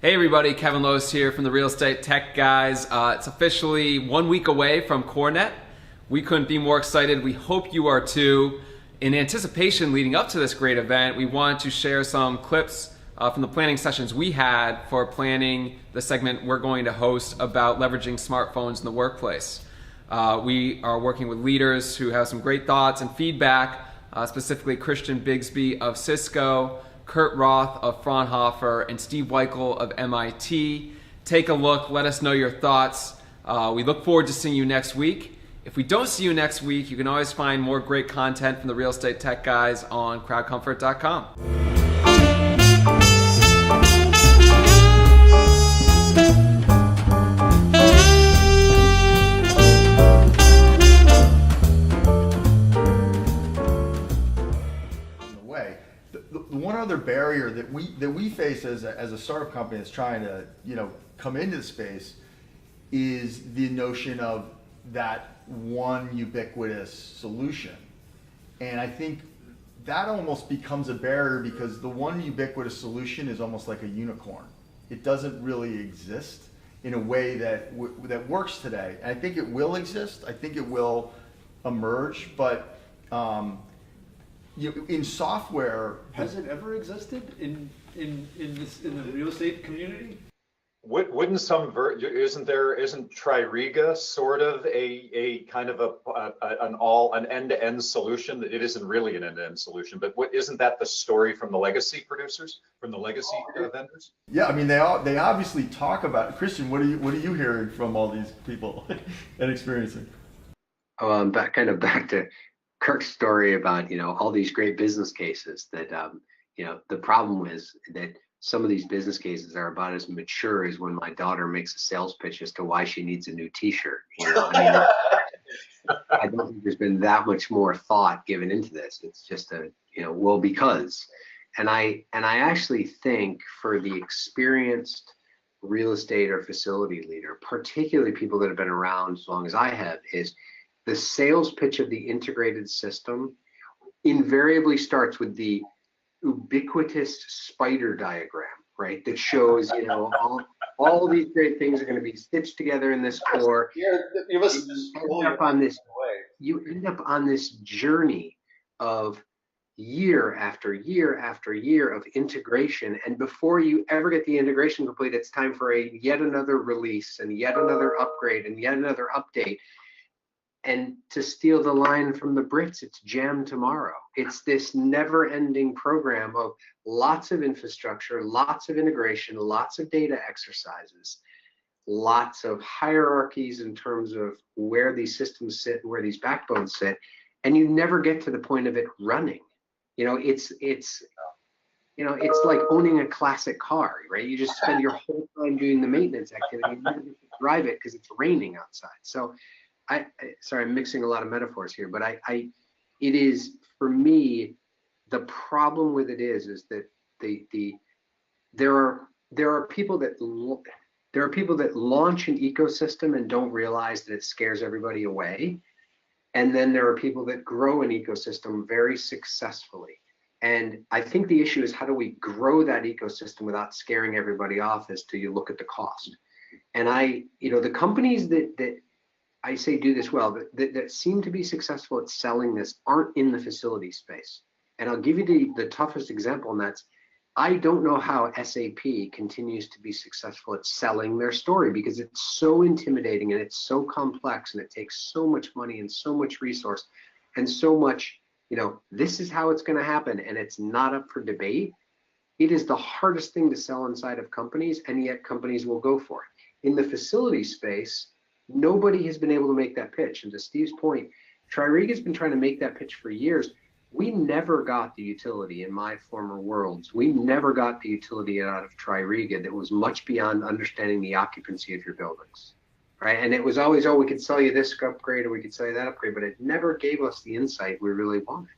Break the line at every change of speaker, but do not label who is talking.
Hey everybody, Kevin Lowe's here from the Real Estate Tech Guys. It's officially 1 week away from CoreNet. We couldn't be more excited. We hope you are too. In anticipation leading up to this great event, we wanted to share some clips from the planning sessions we had for planning the segment we're going to host about leveraging smartphones in the workplace. We are working with leaders who have some great thoughts and feedback, specifically Christian Bigsby of CISCO, Kurt Roth of Fraunhofer, and Steve Weikal of MIT. Take a look, let us know your thoughts. We look forward to seeing you next week. If we don't see you next week, you can always find more great content from the Real Estate Tech Guys on crowdcomfort.com.
One other barrier that we face as a startup company that's trying to come into the space is the notion of that one ubiquitous solution, and I think that almost becomes a barrier because the one ubiquitous solution is almost like a unicorn. It doesn't really exist in a way that works today. And I think it will exist. I think it will emerge, but in software,
has it ever existed in the real estate community?
Wouldn't isn't Tririga sort of a kind of an end-to-end solution? That it isn't really an end-to-end solution, but isn't that the story from the legacy producers, from the legacy vendors?
Yeah, I mean they obviously talk about it. Christian, what are you hearing from all these people and experiencing?
Back to Kirk's story about all these great business cases that the problem is that some of these business cases are about as mature as when my daughter makes a sales pitch as to why she needs a new T-shirt. I don't think there's been that much more thought given into this. It's just because, and I actually think for the experienced real estate or facility leader, particularly people that have been around as long as I have, is the sales pitch of the integrated system invariably starts with the ubiquitous spider diagram, right? That shows, all these great things are going to be stitched together in this core.
You
end up on this journey of year after year after year of integration, and before you ever get the integration complete, it's time for yet another release and yet another upgrade and yet another update. And to steal the line from the Brits, it's jam tomorrow. It's this never-ending program of lots of infrastructure, lots of integration, lots of data exercises, lots of hierarchies in terms of where these systems sit and where these backbones sit, and you never get to the point of it running. It's like owning a classic car, right? You just spend your whole time doing the maintenance activity and never get to drive it because it's raining outside. So sorry, I'm mixing a lot of metaphors here, but it is, for me, the problem with it is that there are people that launch an ecosystem and don't realize that it scares everybody away, and then there are people that grow an ecosystem very successfully. And I think the issue is, how do we grow that ecosystem without scaring everybody off as to you look at the cost? And the companies that I say do this well, that seem to be successful at selling this aren't in the facility space. And I'll give you the toughest example, and that's, I don't know how SAP continues to be successful at selling their story, because it's so intimidating and it's so complex and it takes so much money and so much resource and so much, this is how it's going to happen, and it's not up for debate. It is the hardest thing to sell inside of companies, and yet companies will go for it. In the facility space, nobody has been able to make that pitch. And to Steve's point, Tririga's been trying to make that pitch for years. We never got the utility in my former worlds. We never got the utility out of Tririga that was much beyond understanding the occupancy of your buildings, right? And it was always, we could sell you this upgrade or we could sell you that upgrade, but it never gave us the insight we really wanted.